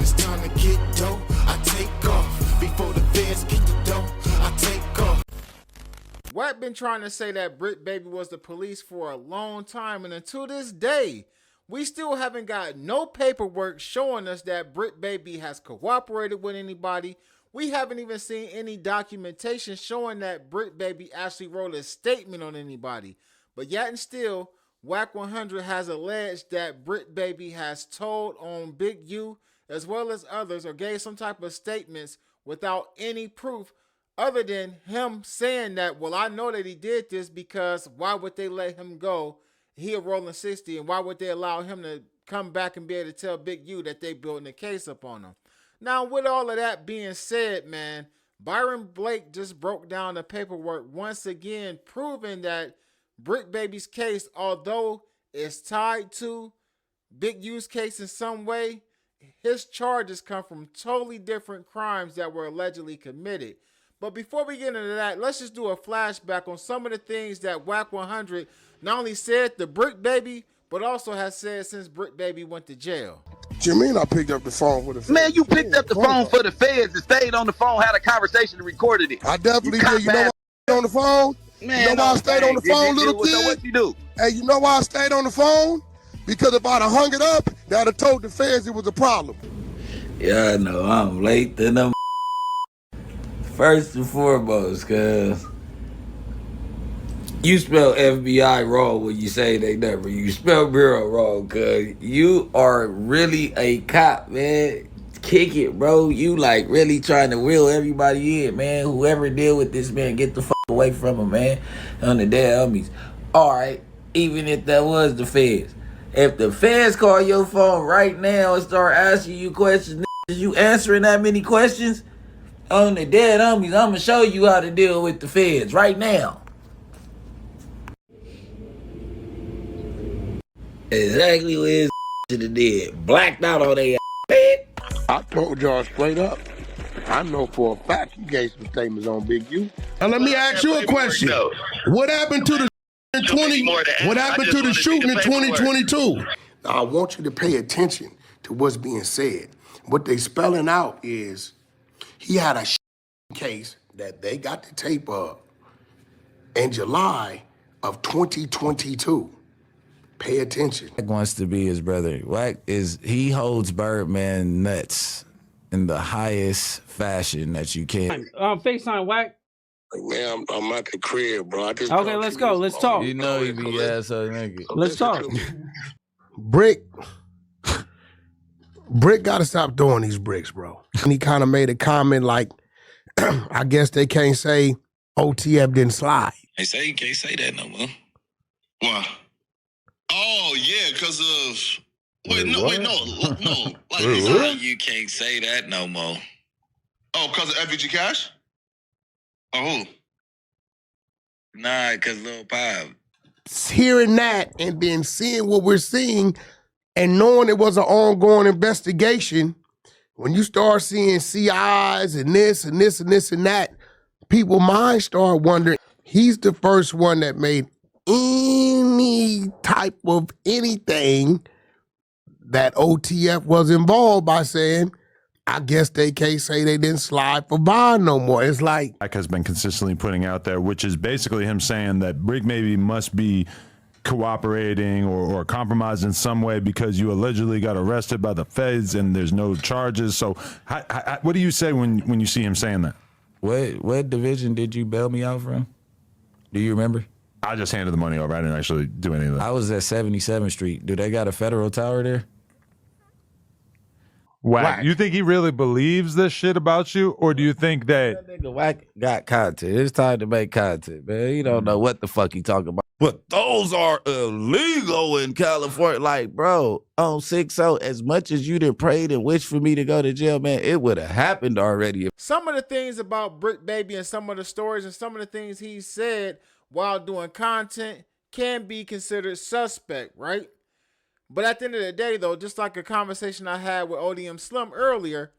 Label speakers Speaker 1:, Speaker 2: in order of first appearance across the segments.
Speaker 1: it's time to get dough, I take off. Before the feds get the dough, I take off.
Speaker 2: Wack been trying to say that Bricc Baby was the police for a long time, and until this day, we still haven't got no paperwork showing us that Bricc Baby has cooperated with anybody. We haven't even seen any documentation showing that Bricc Baby actually wrote a statement on anybody. But yet and still, Wack 100 has alleged that Bricc Baby has told on Big U as well as others, or gave some type of statements without any proof other than him saying that, well, I know that he did this because why would they let him go? He a rolling 60, and why would they allow him to come back and be able to tell Big U that they building a case up on him? Now, with all of that being said, man, Byron Blake just broke down the paperwork once again, proving that Bricc Baby's case, although it's tied to Big U's case in some way, his charges come from totally different crimes that were allegedly committed. But before we get into that, let's just do a flashback on some of the things that Wack 100 not only said to Bricc Baby, but also has said since Bricc Baby went to jail.
Speaker 3: What you mean I picked up the phone for the feds?
Speaker 4: Man, you picked up the phone for the feds and stayed on the phone, had a conversation and recorded it.
Speaker 3: I definitely did. You know why I stayed on the phone?
Speaker 4: Man,
Speaker 3: you know why I stayed on the phone, little kid?
Speaker 4: What you do?
Speaker 3: Hey, you know why I stayed on the phone? Because if I'd have hung it up, they'd have told the feds it was a problem.
Speaker 5: Yeah, I know I'm late than them. First and foremost, cuz you spell FBI wrong when you say they number. You spell bureau wrong, cuz you are really a cop, man. Kick it, bro. You like really trying to reel everybody in, man. Whoever deal with this, man, get the fuck away from him, man. On the dead homies. Alright, even if that was the feds. If the feds call your phone right now and start asking you questions, is you answering that many questions? On the dead homies, I'm gonna show you how to deal with the feds right now. Exactly what his should have did. Blacked out on their man.
Speaker 3: I told y'all straight up. I know for a fact you gave some statements on Big U. And let me ask you a question. What happened to the in 20? What happened to the shooting in 2022? Now, I want you to pay attention to what's being said. What they spelling out is he had a case that they got the tape of in July of 2022. Pay attention.
Speaker 5: Wack wants to be his brother. Wack he holds Birdman nuts in the highest fashion that you can.
Speaker 6: FaceTime, Wack.
Speaker 3: Man, I'm at the crib, bro.
Speaker 6: Okay, let's go. Let's talk.
Speaker 5: You know he be asshole nigga.
Speaker 6: Let's talk.
Speaker 3: Bricc got to stop doing these bricks, bro. And he kind of made a comment like, I guess they can't say OTF didn't slide.
Speaker 7: They say you can't say that no more. Why? Oh, yeah, because of... Wait, no. Like, you can't say that no more. Oh, because of FVG Cash? Oh, who? Nah, because Lil Pop.
Speaker 3: Hearing that and then seeing what we're seeing and knowing it was an ongoing investigation, when you start seeing CIs and this and this and this and that, people's minds start wondering. He's the first one that made any type of anything that OTF was involved by saying, I guess they can't say they didn't slide for bond no more. It's like...
Speaker 8: Wack has been consistently putting out there, which is basically him saying that Bricc Baby must be cooperating or compromised in some way because you allegedly got arrested by the feds and there's no charges. So what do you say when you see him saying that?
Speaker 5: What division did you bail me out from? Do you remember?
Speaker 8: I just handed the money over. I didn't actually do any of that.
Speaker 5: I was at 77th Street. Do they got a federal tower there?
Speaker 8: Wack. You think he really believes this shit about you, or do you think that
Speaker 5: nigga Wack got content? It's time to make content, man. You don't know what the fuck he talking about. But those are illegal in California. Like, bro, on 6-0, as much as you done prayed and wished for me to go to jail, man, it would have happened already.
Speaker 2: Some of the things about Bricc Baby and some of the stories and some of the things he said while doing content can be considered suspect, right? But at the end of the day, though, just like a conversation I had with ODM Slim earlier,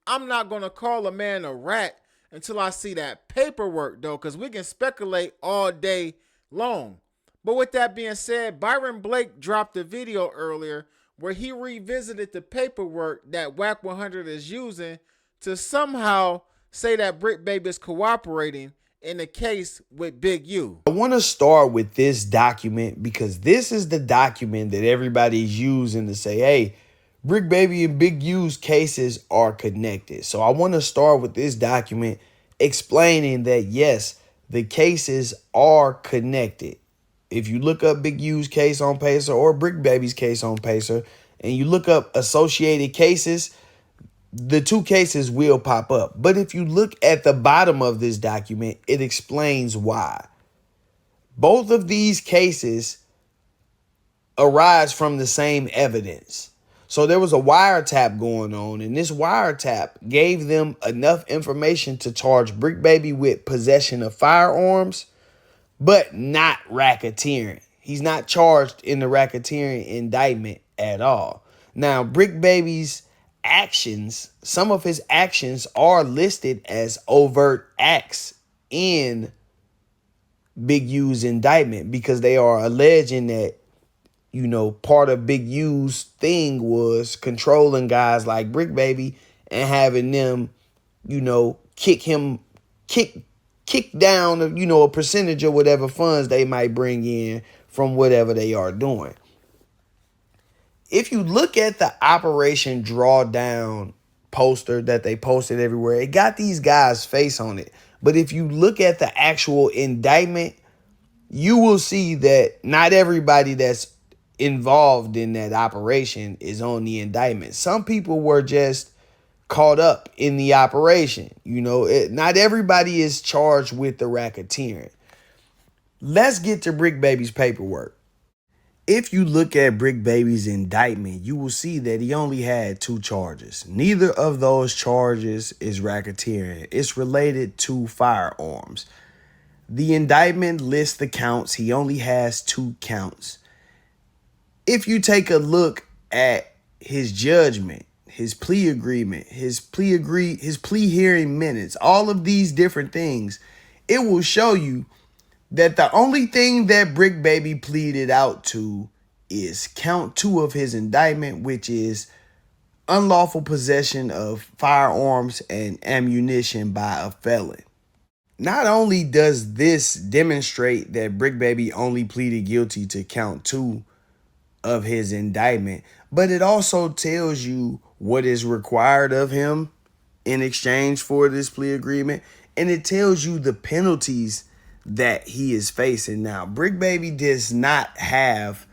Speaker 2: I'm not going to call a man a rat until I see that paperwork, though, because we can speculate all day long. But with that being said, Byron Blake dropped a video earlier where he revisited the paperwork that Wack 100 is using to somehow say that Bricc Baby is cooperating in the case with Big U.
Speaker 9: I want to start with this document because this is the document that everybody's using to say, hey, Bricc Baby and Big U's cases are connected. So I want to start with this document explaining that, yes, the cases are connected. If you look up Big U's case on Pacer or Bricc Baby's case on Pacer and you look up associated cases, the two cases will pop up. But if you look at the bottom of this document, it explains why. Both of these cases arise from the same evidence. So there was a wiretap going on, and this wiretap gave them enough information to charge Bricc Baby with possession of firearms, but not racketeering. He's not charged in the racketeering indictment at all. Now, Bricc Baby's actions, some of his actions are listed as overt acts in Big U's indictment because they are alleging that, you know, part of Big U's thing was controlling guys like Bricc Baby and having them, you know, kick down, you know, a percentage of whatever funds they might bring in from whatever they are doing. If you look at the Operation Drawdown poster that they posted everywhere, it got these guys' face on it. But if you look at the actual indictment, you will see that not everybody that's involved in that operation is on the indictment. Some people were just caught up in the operation. You know, not everybody is charged with the racketeering. Let's get to Bricc Baby's paperwork. If you look at Bricc Baby's indictment, you will see that he only had 2 charges. Neither of those charges is racketeering. It's related to firearms. The indictment lists the counts. He only has 2 counts. If you take a look at his judgment, his plea agreement, his plea hearing minutes, all of these different things, it will show you that the only thing that Bricc Baby pleaded out to is count 2 of his indictment, which is unlawful possession of firearms and ammunition by a felon. Not only does this demonstrate that Bricc Baby only pleaded guilty to count 2 of his indictment, but it also tells you what is required of him in exchange for this plea agreement, and it tells you the penalties that he is facing. Now, Bricc Baby does not have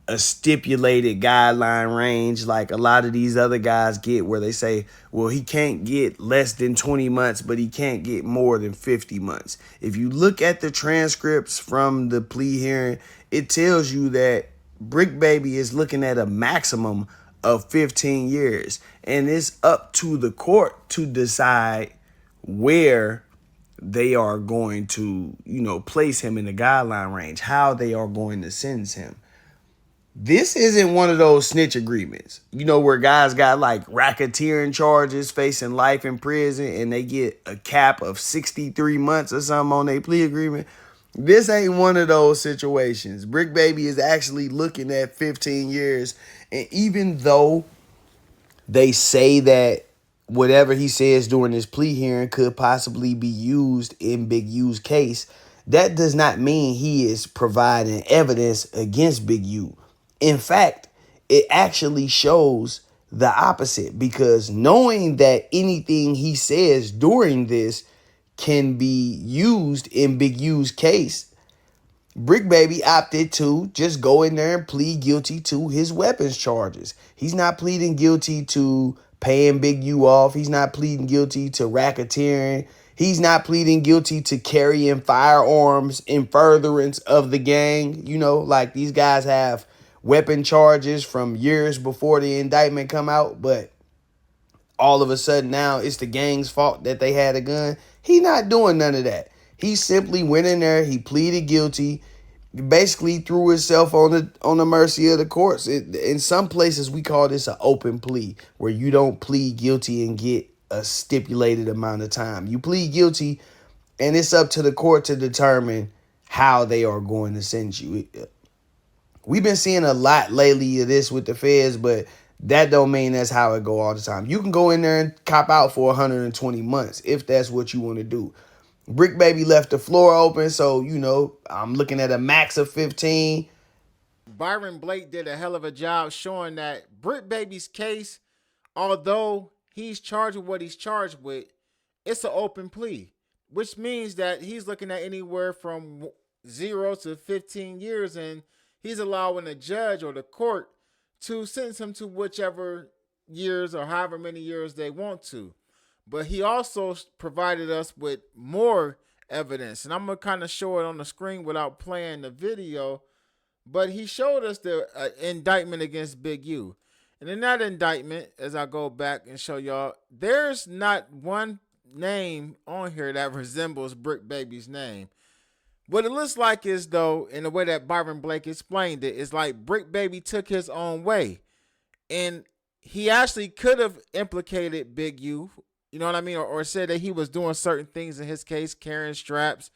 Speaker 9: a stipulated guideline range like a lot of these other guys get, where they say, well, he can't get less than 20 months, but he can't get more than 50 months. If you look at the transcripts from the plea hearing, it tells you that Bricc Baby is looking at a maximum of 15 years. And it's up to the court to decide where they are going to, you know, place him in the guideline range, how they are going to sentence him. This isn't one of those snitch agreements, you know, where guys got like racketeering charges facing life in prison and they get a cap of 63 months or something on their plea agreement. This ain't one of those situations. Bricc Baby is actually looking at 15 years. And even though they say that whatever he says during this plea hearing could possibly be used in Big U's case, that does not mean he is providing evidence against Big U. In fact, it actually shows the opposite, because knowing that anything he says during this can be used in Big U's case, Bricc Baby opted to just go in there and plead guilty to his weapons charges. He's not pleading guilty to paying Big U off. He's not pleading guilty to racketeering. He's not pleading guilty to carrying firearms in furtherance of the gang. You know, like these guys have weapon charges from years before the indictment come out, but all of a sudden now it's the gang's fault that they had a gun. He not doing none of that. He simply went in there, he pleaded guilty, basically threw himself on the mercy of the courts. In some places we call this an open plea, where you don't plead guilty and get a stipulated amount of time. You plead guilty and it's up to the court to determine how they are going to sentence you. We've been seeing a lot lately of this with the feds, but that don't mean that's how it go all the time. You can go in there and cop out for 120 months if that's what you want to do. Bricc Baby left the floor open, so, you know, I'm looking at a max of 15.
Speaker 2: Byron Blake did a hell of a job showing that Bricc Baby's case, although he's charged with what he's charged with, it's an open plea, which means that he's looking at anywhere from 0 to 15 years, and he's allowing the judge or the court to sentence him to whichever years or however many years they want to. But he also provided us with more evidence, and I'm going to kind of show it on the screen without playing the video. But he showed us the indictment against Big U. And in that indictment, as I go back and show y'all, there's not one name on here that resembles Bricc Baby's name. What it looks like is, though, in the way that Byron Blake explained it, is like Bricc Baby took his own way. And he actually could have implicated Big U, you know what I mean? Or said that he was doing certain things in his case, carrying straps,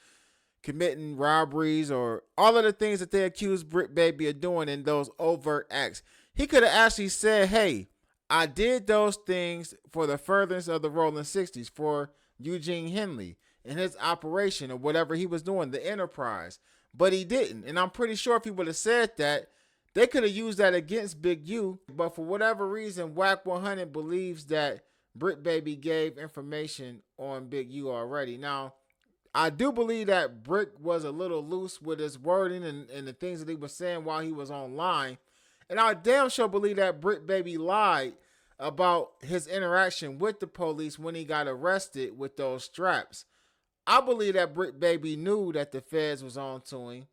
Speaker 2: committing robberies, or all of the things that they accused Bricc Baby of doing in those overt acts. He could have actually said, hey, I did those things for the furtherance of the Rolling 60s, for Eugene Henley and his operation or whatever he was doing, the enterprise. But he didn't. And I'm pretty sure if he would have said that, they could have used that against Big U. But for whatever reason, Wack 100 believes that Bricc Baby gave information on Big U already. Now, I do believe that Bricc was a little loose with his wording and the things that he was saying while he was online. And I damn sure believe that Bricc Baby lied about his interaction with the police when he got arrested with those straps. I believe that Bricc Baby knew that the feds was on to him.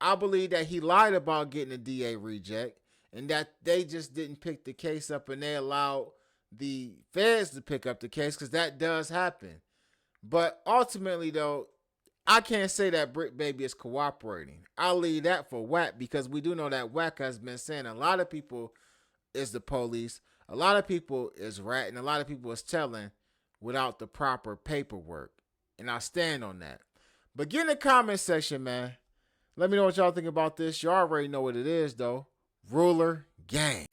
Speaker 2: I believe that he lied about getting a DA reject and that they just didn't pick the case up and they allowed the feds to pick up the case, because that does happen. But ultimately, though, I can't say that Bricc Baby is cooperating. I'll leave that for Wack, because we do know that Wack has been saying a lot of people is the police, a lot of people is ratting, a lot of people is telling without the proper paperwork. And I stand on that. But get in the comment section, man. Let me know what y'all think about this. You already know what it is, though. Ruler Gang.